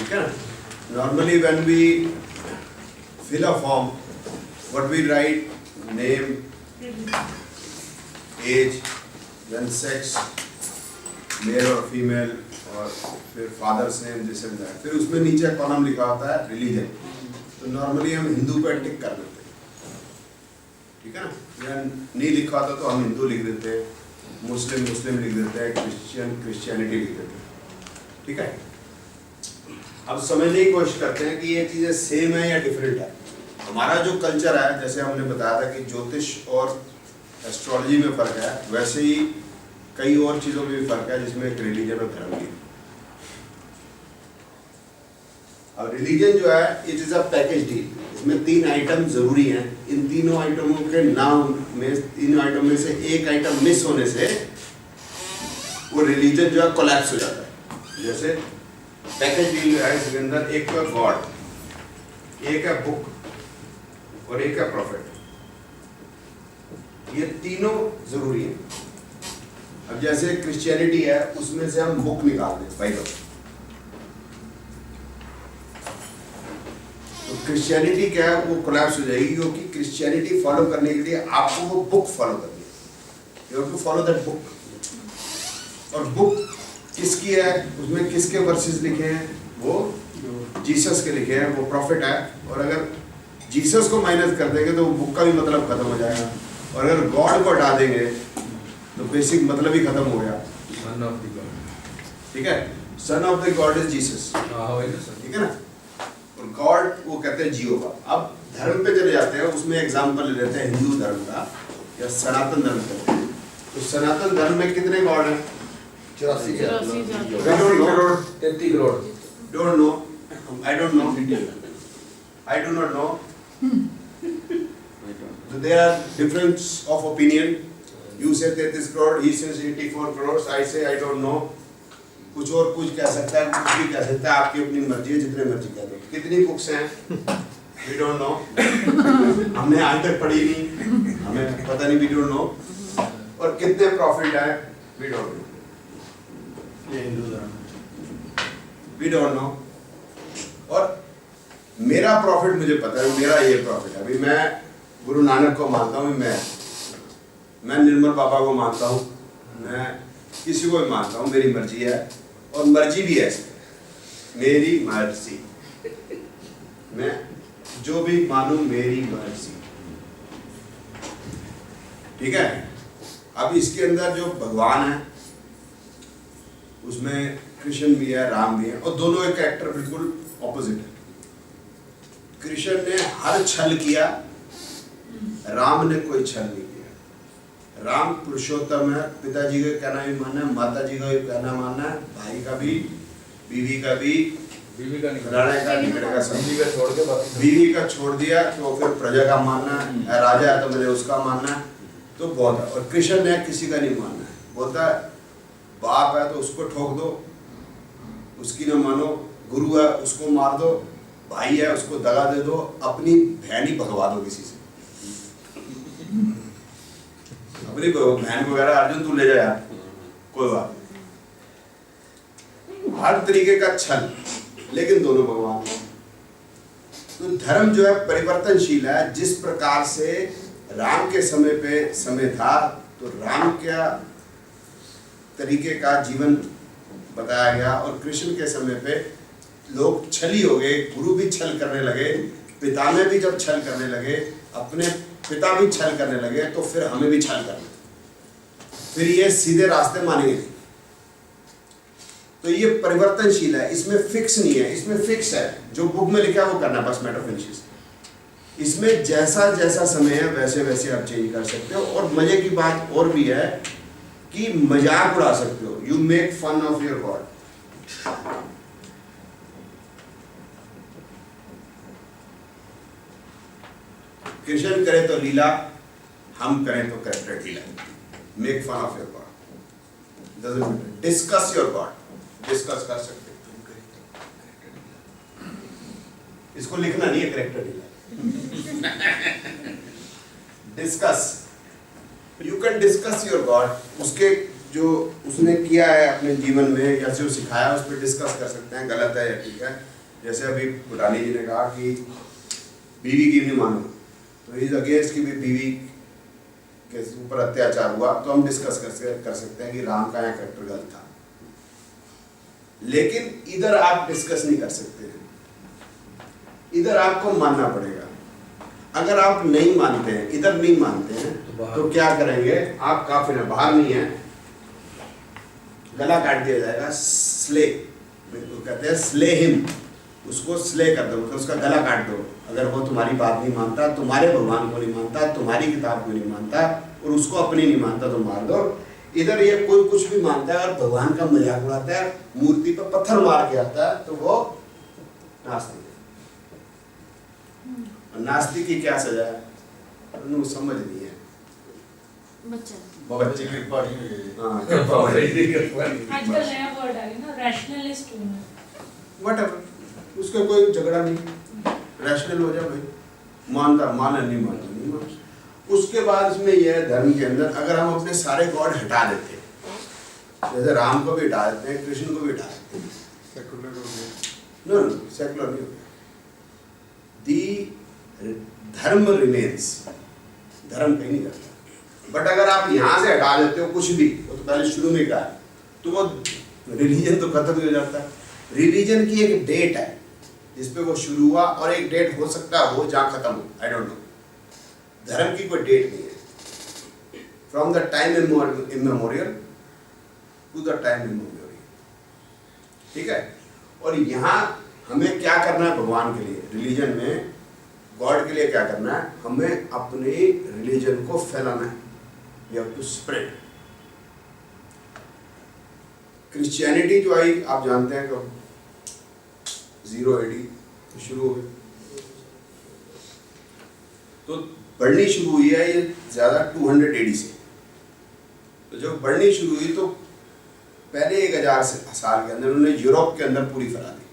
ठीक है ना? Normally when we fill a form, what we write, name, age, then sex, male or female, और फिर father's name, this and that. फिर उसमें नीचे कॉलम लिखा होता है रिलीजन। तो नॉर्मली हम हिंदू पर टिक कर देते हैं, ठीक है ना? या नहीं लिखा होता तो हम हिंदू लिख देते हैं, मुस्लिम मुस्लिम लिख देते हैं, क्रिश्चियन क्रिश्चियनिटी लिख देते हैं, ठीक है? अब समझने की कोशिश करते हैं कि ये चीज़ें सेम है या डिफरेंट है। हमारा जो कल्चर है, जैसे हमने बताया था कि ज्योतिष और एस्ट्रोलॉजी में फ़र्क है, वैसे ही कई और चीज़ों में भी फ़र्क है, जिसमें एक रिलीजन और धर्म की। अब रिलीजन जो है, it is a package deal. इसमें 3 आइटम ज़रूरी हैं। इन तीनों आइटमों के नाम में, तीनों आइटम में से एक आइटम मिस होने से वो रिलीजन जो है कोलैप्स हो जाता है। जैसे पैकेज डील है, इसके अंदर एक है गॉड, एक है बुक और एक है प्रॉफिट। ये तीनों जरूरी हैं। अब जैसे क्रिश्चियनिटी है, उसमें से हम बुक निकाल दें, बाइबल, तो क्रिश्चियनिटी क्या है, वो कोलैप्स हो जाएगी, क्योंकि क्रिश्चियनिटी फॉलो करने के लिए आपको वो बुक फॉलो करनी है। You have to follow that book. और बुक किसकी है, उसमें किसके वर्सेस लिखे हैं, वो जीसस के लिखे हैं, वो प्रॉफिट है। और अगर जीसस को माइनस कर देंगे तो बुक का भी मतलब खत्म हो जाएगा, और अगर गॉड को हटा देंगे तो बेसिक मतलब ही खत्म हो गया। सन ऑफ द गॉड, ठीक है? Son of the God is Jesus, ठीक है ना? और गॉड वो कहते हैं जियोवा। अब धर्म पे चले जाते हैं, उसमें एग्जाम्पल ले लेते हैं हिंदू धर्म का या सनातन धर्म का। तो सनातन धर्म में कितने गॉड हैं? 84 crore 33 crore. Don't know. I don't know. I do not know. So there are difference of opinion. You say 33 crore, he says 84 crores. I say I don't know. कुछ और कुछ कह सकता है, कुछ भी कह सकता है, आपकी अपनी मर्जी है, जितने मर्जी कह दो। कितनी बुक्स हैं? We don't know. हमने आज तक पढ़ी नहीं, हमें पता नहीं, we don't know. और कितने प्रॉफिट है? We don't know. ये हिंदू धर्म, We don't know. और मेरा प्रॉफिट मुझे पता है, मेरा ये प्रॉफिट है। अभी मैं गुरु नानक को मानता हूँ, मैं निर्मल बाबा को मानता हूँ, मैं किसी को भी मानता हूँ, मेरी मर्जी है। और मर्जी भी है, मेरी मर्जी, मैं जो भी मानूं मेरी मर्जी, ठीक है? अब इसके अंदर जो भगवान है, उसमें कृष्ण भी है, राम भी है, और दोनों एक कैरेक्टर बिल्कुल ऑपोजिट है। कृष्ण ने हर छल किया, राम ने कोई छल नहीं किया। राम पुरुषोत्तम है, पिताजी का कहना भी मानना है, माता जी का भी कहना मानना है, भाई का भी, बीवी का भी, बीवी का नहीं, लड़ाई का निकले का सब, बीवी का छोड़ के बाकी बीवी का छोड़ दिया तो फिर प्रजा का मानना है, राजा है तो मुझे उसका मानना है, तो बहुत है। और कृष्ण ने किसी का नहीं मानना है, बोलता है बाप है तो उसको ठोक दो, उसकी न मानो, गुरु है उसको मार दो, भाई है उसको दगा दे दो, अपनी बहन ही भगवा दो किसी से। अपनी बहन वगैरह अर्जुन तू ले जा यार, कोई बात नहीं। हर तरीके का छल, लेकिन दोनों भगवान। तो धर्म जो है परिवर्तनशील है। जिस प्रकार से राम के समय पे समय था, तो राम क्या तरीके का जीवन बताया गया, और कृष्ण के समय पे लोग छली हो गए, गुरु भी छल करने लगे, पिता में भी जब छल करने लगे, अपने पिता भी छल करने लगे, तो फिर हमें भी छल करना, फिर ये सीधे रास्ते मानेंगे नहीं। तो ये परिवर्तनशील है, इसमें फिक्स नहीं है। इसमें फिक्स है, जो बुक में लिखा है वो करना, बस मैटर फिनिश। इसमें जैसा जैसा समय है वैसे वैसे आप चेंज कर सकते हो। और मजे की बात और भी है कि मजाक उड़ा सकते हो, you make fun of your god. Krishna करे तो लीला, हम करें तो कैरेक्टर ढीला। Make fun of your god, doesn't matter. Discuss your god, discuss कर सकते हो। इसको लिखना नहीं है कैरेक्टर ढीला। Discuss, you can discuss your god. उसके जो उसने किया है अपने जीवन में या जो सिखाया उस पर डिस्कस कर सकते हैं, गलत है या ठीक है। जैसे अभी भूटानी जी ने कहा कि बीवी की नहीं मानो, तो इज अगेंस्ट कि भी बीवी के ऊपर अत्याचार हुआ, तो हम डिस्कस कर सकते हैं कि राम का यहाँ कैरेक्टर गलत था। लेकिन इधर आप डिस्कस नहीं कर सकते हैं, इधर आपको मानना पड़ेगा। अगर आप नहीं मानते हैं, इधर नहीं मानते हैं, तो क्या करेंगे आप? काफिर है, बाहर नहीं है, गला काट दिया जाएगा। स्ले कहते हैं, स्ले हिम, उसको स्ले कर दो, मतलब उसका गला काट दो। अगर वो तुम्हारी बात नहीं मानता, तुम्हारे भगवान को नहीं मानता, तुम्हारी किताब को नहीं मानता और उसको अपनी नहीं मानता, तो मार दो। इधर ये कोई कुछ भी मानता है और भगवान का मजाक उड़ाता है, मूर्ति पर पत्थर मार के आता है, तो वो नास्तिक है। नास्तिक की क्या सजा है? उन्हें समझ नहीं है, बच्चे की पार्टी में गए। हाँ, आजकल नया वर्ड आ गया ना, रैशनलिस्ट हूँ मैं। व्हाटएवर, उसका कोई झगड़ा नहीं, रैशनल हो जाए भाई, मानता माना, नहीं मानता नहीं मानता। उसके बाद इसमें यह है, धर्म के अंदर अगर हम अपने सारे गॉड हटा देते हैं, जैसे राम को भी हटा देते हैं, कृष्ण को भी हटा देते हैं, सेकुलर हो गया। नो सेकुलर नहीं हो गया, दी धर्म रिमेन्स, धर्म कहीं नहीं जाता। बट अगर आप यहाँ से हटा देते हो कुछ भी, वो तो पहले शुरू में कहा, तो वो रिलीजन तो खत्म हो जाता है। रिलीजन की एक डेट है जिसपे वो शुरू हुआ, और एक डेट हो सकता हो जहाँ खत्म हो, आई डोंट नो। धर्म की कोई डेट नहीं है, from the time immemorial to the time immemorial, ठीक है। और यहाँ हमें क्या करना है भगवान के लिए, रिलीजन में गॉड के लिए क्या करना है? हमें अपने रिलीजन को फैलाना है, we have to spread. Christianity जो आई, आप जानते हैं कब 0 AD शुरू हुई, तो बढ़नी शुरू हुई है ये ज़्यादा 200 AD से। तो जब बढ़नी शुरू हुई तो पहले 1000 साल के अंदर उन्होंने यूरोप के अंदर पूरी फैला दी,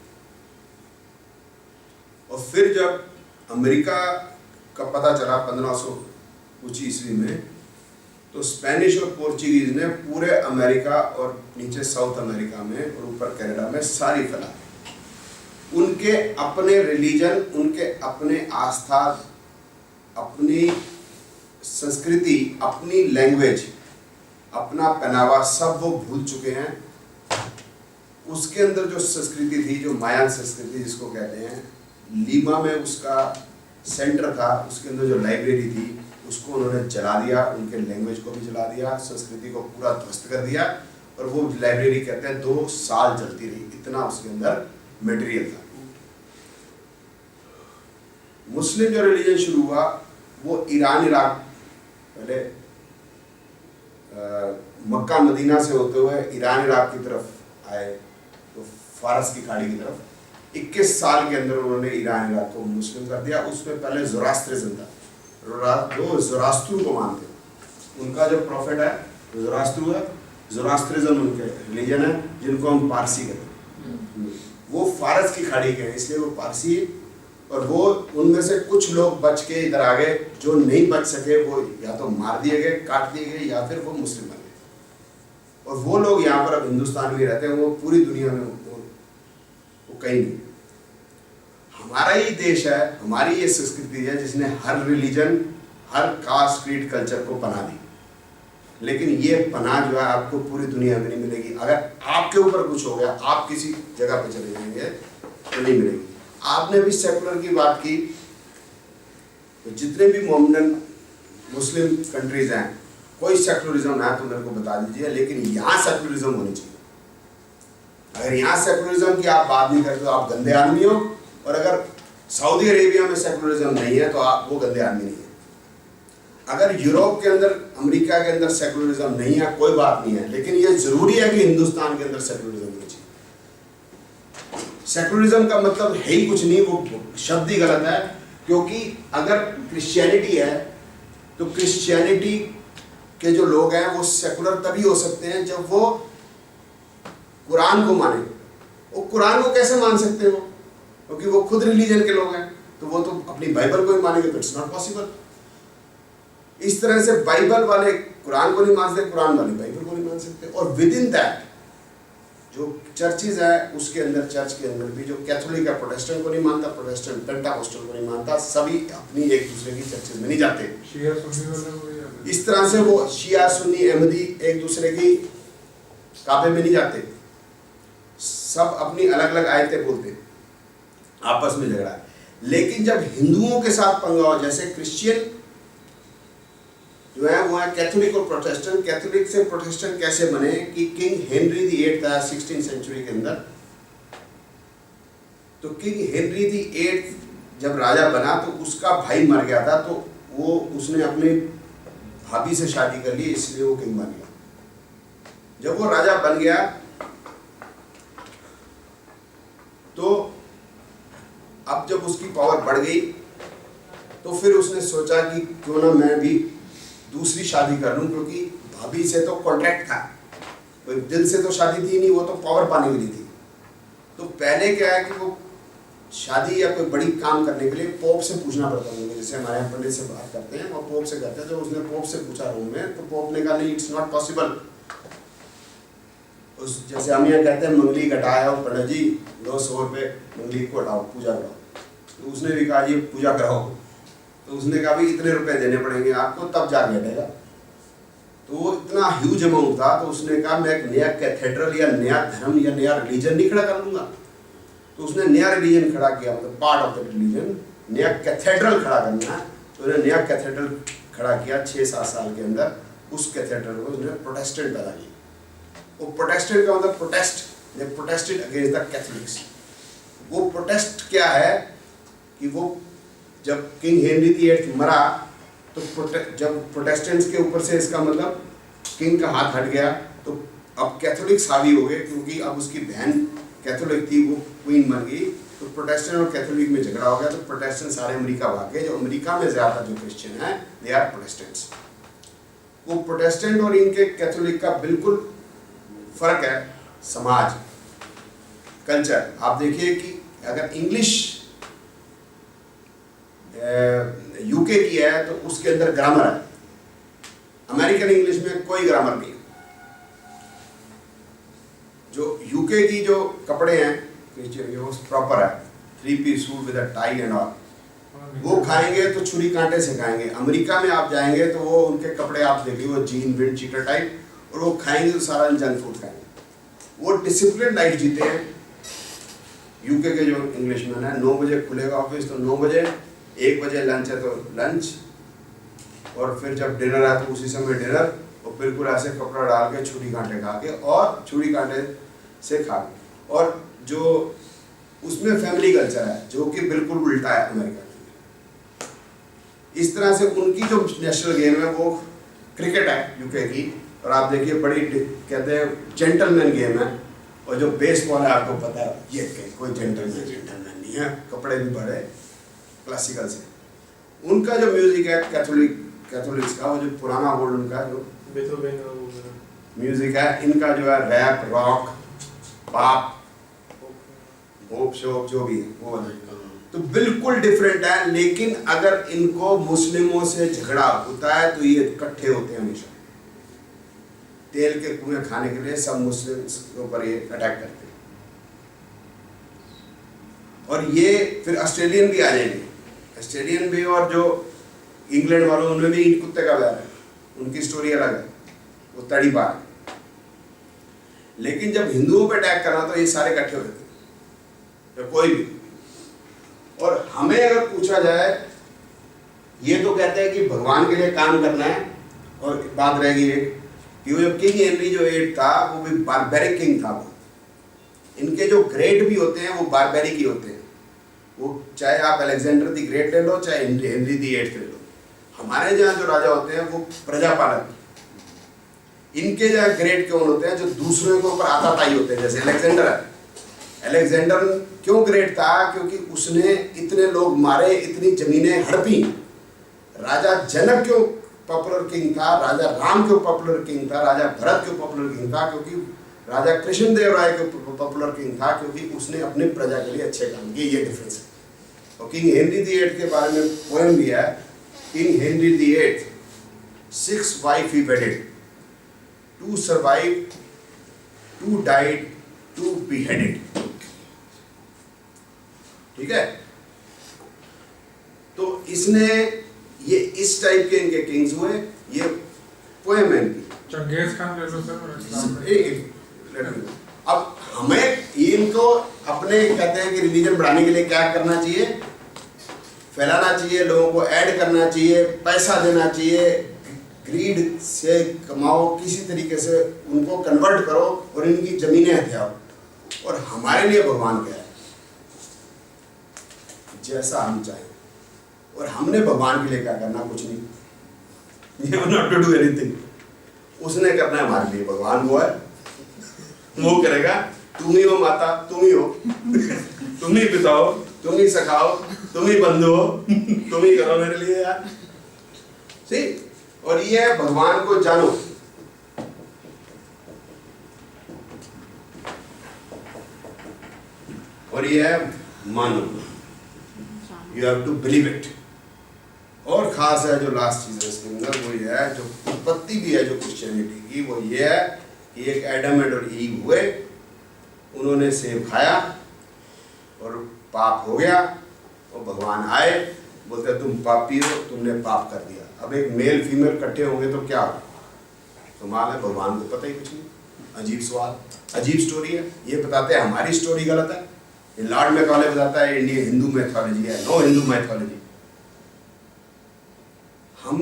और फिर जब अमेरिका का पता चला 1500 कुछ ईस्वी में, तो स्पेनिश और पोर्चुगीज ने पूरे अमेरिका और नीचे साउथ अमेरिका में और ऊपर कनाडा में सारी फैला दी। उनके अपने रिलीजन, उनके अपने आस्था, अपनी संस्कृति, अपनी लैंग्वेज, अपना पहनावा, सब वो भूल चुके हैं। उसके अंदर जो संस्कृति थी, जो मायान संस्कृति जिसको कहते हैं, लीमा में उसका सेंटर था, उसके अंदर जो लाइब्रेरी थी उसको उन्होंने जला दिया, उनके लैंग्वेज को भी जला दिया, संस्कृति को पूरा ध्वस्त कर दिया। और वो लाइब्रेरी कहते हैं 2 साल चलती रही, इतना उसके अंदर मटेरियल था। मुस्लिम जो रिलीजन शुरू हुआ वो ईरान इराक, पहले मक्का मदीना से होते हुए ईरान इराक की तरफ आए, तो फारस की खाड़ी की तरफ 21 साल के अंदर उन्होंने ईरान इराक को मुस्लिम कर दिया। उसमें पहले ज़ोरास्ट्रिज्म था, जो ज़ोरास्ट्रू को मानते हैं, उनका जो प्रॉफिट है ज़ोरास्ट्रू है, ज़ोरास्ट्रिज्म उनके रिलीजन है, जिनको हम पारसी कहते हैं। वो फारस की खाड़ी के हैं, इसलिए वो पारसी है। और वो उनमें से कुछ लोग बच के इधर आ गए, जो नहीं बच सके वो या तो मार दिए गए, काट दिए गए, या फिर वो मुस्लिम बन गए। और वो लोग यहाँ पर अब हिंदुस्तान में रहते हैं, वो पूरी दुनिया में वो कहीं नहीं। हमारा ही देश है, हमारी ये संस्कृति है जिसने हर रिलीजन, हर कास्ट, क्रीड, कल्चर को पनाह दी। लेकिन ये पनाह जो है आपको पूरी दुनिया में नहीं मिलेगी। अगर आपके ऊपर कुछ हो गया, आप किसी जगह पे चले जाएंगे तो नहीं मिलेगी। आपने भी सेकुलर की बात की, तो जितने भी मोमडन मुस्लिम कंट्रीज हैं, कोई सेकुलरिज्म है तो मेरे को बता दीजिए, लेकिन यहाँ सेकुलरिज्म होनी चाहिए। अगर यहाँ सेकुलरिज्म की आप बात नहीं करते तो आप गंदे आदमी हो, और अगर सऊदी अरेबिया में सेकुलरिज्म नहीं है तो आप वो गंदे आदमी नहीं है। अगर यूरोप के अंदर, अमेरिका के अंदर सेकुलरिज्म नहीं है, कोई बात नहीं है, लेकिन ये जरूरी है कि हिंदुस्तान के अंदर सेकुलरिज्म होनी चाहिए। सेकुलरिज्म का मतलब है ही कुछ नहीं, वो शब्द ही गलत है। क्योंकि अगर क्रिश्चियनिटी है तो क्रिश्चियनिटी के जो लोग हैं वो सेकुलर तभी हो सकते हैं जब वो कुरान को माने। वो कुरान को कैसे मान सकते हो? क्योंकि वो खुद रिलीजन के लोग हैं, तो वो तो अपनी बाइबल को ही मानेंगे, तो इट्स नॉट पॉसिबल। इस तरह से बाइबल वाले कुरान को नहीं मानते, कुरान वाले बाइबल को नहीं मानते। सकते। और विद इन दैट जो चर्चेज है उसके अंदर, चर्च के अंदर भी जो कैथोलिक है प्रोटेस्टेंट को नहीं मानता, प्रोटेस्टेंट पेंटाकोस्टल को नहीं मानता, सभी अपनी एक दूसरे की चर्चेज में नहीं जाते। शिया सुन्नी वाले को भी याद है। इस तरह से वो शिया सुन्नी अहमदी एक दूसरे की काबे में नहीं जाते, सब अपनी अलग अलग आयतें बोलते, आपस में झगड़ा है। लेकिन जब हिंदुओं के साथ पंगा हो, जैसे क्रिश्चियन जो है वो है कैथोलिक और प्रोटेस्टेंट। कैथोलिक से प्रोटेस्टेंट कैसे बने कि किंग हेनरी दी 8th आया 16th सेंचुरी के अंदर। तो किंग हेनरी दी 8th जब राजा बना तो उसका भाई मर गया था, तो वो उसने अपनी भाभी से शादी कर ली, इसलिए वो किंग बन गया। जब वो राजा बन गया तो अब जब उसकी पावर बढ़ गई तो फिर उसने सोचा कि क्यों ना मैं भी दूसरी शादी कर लूं, क्योंकि भाभी से तो कॉन्ट्रैक्ट था, कोई दिल से तो शादी थी नहीं, वो तो पावर पाने के लिए थी। तो पहले क्या है कि वो शादी या कोई बड़ी काम करने के लिए पोप से पूछना पड़ता है। जैसे हमारे यहाँ पंडित से बात करते हैं, वो पोप से करते हैं। तो उसने पोप से पूछा रोम में, तो पोप ने कहा नहीं, इट्स नॉट पॉसिबल। उस जैसे हम यहाँ कहते हैं मंगली कटाया और पंडित जी लो 100 रुपये मंगली को हटाओ, पूजा कराओ। तो उसने भी कहा ये पूजा कराओ। तो उसने कहा भाई इतने रुपए देने पड़ेंगे आपको, तब जाके हटेगा। तो वो इतना ह्यूज अमाउंट था, तो उसने कहा मैं एक नया कैथेड्रल या नया धर्म या नया रिलीजन नहीं खड़ा कर लूंगा। तो उसने नया रिलीजन खड़ा किया, मतलब पार्ट ऑफ द रिलीजन, नया कैथेड्रल खड़ा करना है। तो उसने नया कैथेड्रल खड़ा किया 6-7 साल के अंदर। उस कैथेड्रल को उसने प्रोटेस्टेंट पैदा किया। वो प्रोटेस्टेंट का मतलब protest, they protested against the Catholics. वो प्रोटेस्ट क्या है कि वो जब किंग हेनरी दी 8th मरा तो जब प्रोटेस्टेंट्स के ऊपर से, इसका मतलब किंग का हाथ हट गया, तो अब कैथोलिक्स हावी हो गए, क्योंकि अब उसकी बहन कैथोलिक थी, वो क्वीन बन गई। तो प्रोटेस्टेंट और कैथोलिक में झगड़ा हो गया। तो प्रोटेस्टेंट सारे अमेरिका भाग गए। जो अमेरिका में ज़्यादा जो क्रिश्चियन हैं दे आर प्रोटेस्टेंट्स। वो प्रोटेस्टेंट और इनके कैथोलिक का बिल्कुल फर्क है, समाज, कल्चर। आप देखिए कि अगर इंग्लिश यूके की है तो उसके अंदर ग्रामर है, अमेरिकन इंग्लिश में कोई ग्रामर नहीं है। जो यूके की जो कपड़े हैं क्रिश्चियन के, वो प्रॉपर है, 3 piece suit with a tie and all. वो खाएंगे तो छुरी कांटे से खाएंगे। अमेरिका में आप जाएंगे तो वो उनके कपड़े आप देखिए, वो जीन विंड चीटर टाइप, और वो खाएंगे तो सारा जंक फूड खाएंगे। वो डिसिप्लिन लाइफ जीते हैं। यूके के जो इंग्लिशमैन है, 9 बजे खुलेगा ऑफिस तो 9 बजे, 1 बजे लंच है तो लंच, और फिर जब डिनर है तो उसी समय डिनर, और बिल्कुल ऐसे कपड़ा डाल के छुरी कांटे खा के, और छुरी कांटे से खा के। और जो उसमें फैमिली कल्चर है जो कि बिल्कुल उल्टा है अमेरिका में। इस तरह से उनकी जो नेशनल गेम है वो क्रिकेट है यूके की, और आप देखिए बड़ी कहते हैं जेंटलमैन गेम है। और जो बेसबॉल है आपको पता है, ये कोई जेंटलमैन नहीं है, कपड़े भी बड़े क्लासिकल से। उनका जो म्यूजिक है कैथोलिक्स का, वो जो पुराना ओल्ड उनका जो म्यूजिक है, इनका जो है rap, rock, pop, pop shop जो भी है वो है, तो बिल्कुल डिफरेंट है। लेकिन अगर इनको मुस्लिमों से झगड़ा होता है तो ये इकट्ठे होते हैं हमेशा, तेल के कुएं खाने के लिए सब मुस्लिम्स के ऊपर ये अटैक करते हैं। और ये फिर ऑस्ट्रेलियन भी आ जाएंगे, ऑस्ट्रेलियन भी, और जो इंग्लैंड वालों उनमें भी ईंट कुत्ते का व्यार है, उनकी स्टोरी अलग है, वो तड़ी पार है। लेकिन जब हिंदुओं पे अटैक करना तो ये सारे इकट्ठे होते थे, तो कोई भी। और हमें अगर पूछा जाए, ये तो कहते हैं कि भगवान के लिए काम करना है, और बात रहेगी एक कि वो जो किंग हेनरी जो 8 था वो भी बारबेरिक किंग था। वो इनके जो ग्रेट भी होते हैं वो बारबेरिक ही होते हैं। वो चाहे आप अलेक्जेंडर दी ग्रेट ले लो, चाहे हेनरी दी 8th ले लो। हमारे जहाँ जो राजा होते हैं वो प्रजापालक, इनके जहाँ ग्रेट कौन होते हैं, जो दूसरों के ऊपर आताताई होते हैं। जैसे अलेक्जेंडर है, अलेक्जेंडर क्यों ग्रेट था, क्योंकि उसने इतने लोग मारे, इतनी जमीनें हड़पी। राजा जनक क्यों पॉपुलर किंग था, राजा राम क्यों पॉपुलर किंग था, राजा भरत क्यों पॉपुलर किंग था, क्योंकि राजा कृष्णदेव राय क्यों पॉपुलर किंग था, क्योंकि उसने अपनी प्रजा के लिए अच्छे काम किए। ये डिफरेंस है। और किंग हेनरी दी 8th के बारे में पोएम भी है, किंग हेनरी दी 8th 6 वाइफ ही वेडेड, 2 survived, 2 died, 2 beheaded. ठीक है? तो इसने ये इस टाइप के इनके किंग्स हुए, ये पोएम है इनकी। चंगेज खान ले लो सर इस्लाम में। एक अब हमें इनको अपने कहते हैं कि रिलीजन बढ़ाने के लिए क्या करना चाहिए, फैलाना चाहिए, लोगों को ऐड करना चाहिए, पैसा देना चाहिए, ग्रीड से कमाओ, किसी तरीके से उनको कन्वर्ट करो और इनकी जमीनें हथियाओ। और हमारे लिए भगवान क्या है, जैसा हम चाहें। और हमने भगवान के लिए क्या करना, कुछ नहीं, you have not to do anything। उसने करना है हमारे लिए, भगवान वो है, वो करेगा। तुम ही हो माता, तुम ही हो तुम ही पिताओ, तुम ही सखाओ, तुम ही बंधु हो, तुम ही करो मेरे लिए यार। सी, और ये है भगवान को जानो। और ये है मानो, you have to believe it. और खास है जो लास्ट चीज है इसके अंदर, वो ये है, जो उत्पत्ति भी है जो क्रिश्चियनिटी की, वो ये है कि एक एडम और ईव हुए, उन्होंने सेब खाया और पाप हो गया, और भगवान आए, बोलते तुम पापी हो, तुमने पाप कर दिया। अब एक मेल फीमेल इकट्ठे होंगे तो क्या होगा, तो मान है भगवान को पता ही कुछ नहीं। अजीब सवाल, अजीब स्टोरी है। ये बताते हैं हमारी स्टोरी गलत है, ये लॉर्ड मैकॉले बताता है इंडियन हिंदू मैथोलॉजी है, नो हिंदू मैथोलॉजी। हम,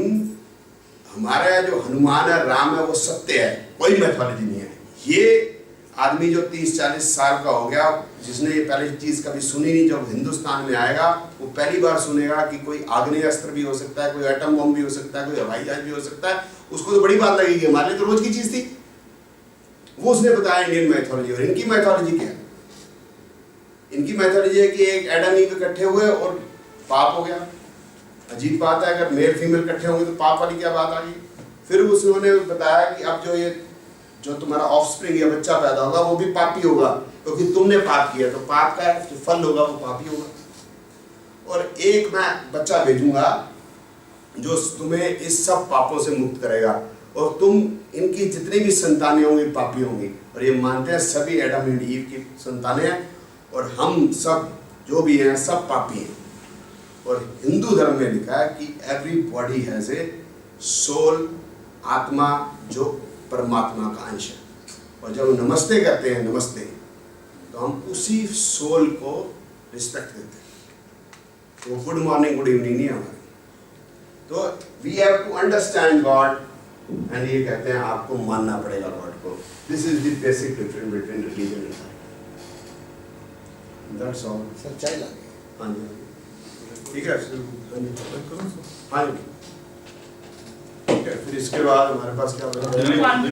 हमारा जो हनुमान है, राम है, वो सत्य है, कोई मैथोलॉजी नहीं है। ये आदमी जो 30-40 साल का हो गया, जिसने ये पहले चीज कभी सुनी नहीं, जब हिंदुस्तान में आएगा वो पहली बार सुनेगा कि कोई आग्नेय अस्त्र भी हो सकता है, कोई एटम बम भी हो सकता है, कोई हवाई जहाज भी हो सकता है। उसको तो बड़ी बात लगेगी, हमारे लिए तो रोज की चीज थी। वो उसने बताया इंडियन मैथोलॉजी। और इनकी मैथोलॉजी क्या है, इनकी मैथोलॉजी है कि एक एडम ईव इकट्ठे हुए और पाप हो गया। अजीब बात है, अगर मेल फीमेल इकट्ठे होंगे तो पाप वाली क्या बात आ गई। फिर उसने बताया कि अब जो तुम्हारा ऑफस्प्रिंग या बच्चा पैदा होगा वो भी पापी होगा, क्योंकि तुमने पाप किया, तो पाप का जो फल होगा वो पापी होगा। और एक मैं बच्चा भेजूंगा जो तुम्हें इस सब पापों से मुक्त करेगा, और तुम इनकी जितनी भी संतानें होंगी पापी होंगी। और ये मानते हैं सभी एडम एंड ईव की संतानें हैं, और हम सब जो भी हैं सब पापी हैं। और हिंदू धर्म में लिखा है कि everybody has a soul, आत्मा जो परमात्मा का अंश है। और जब हम नमस्ते करते हैं, नमस्ते, तो हम उसी सोल को रिस्पेक्ट देते हैं। वो गुड मॉर्निंग गुड इवनिंग नहीं है हमारी। तो we have to understand God, and ये कहते हैं आपको मानना पड़ेगा गॉड को। This is the basic difference between religion and science. That's all. सच्चाई लगे। हाँ जी, ठीक है। हाँ जी, ठीक है। फिर इसके बाद हमारे पास क्या बचा?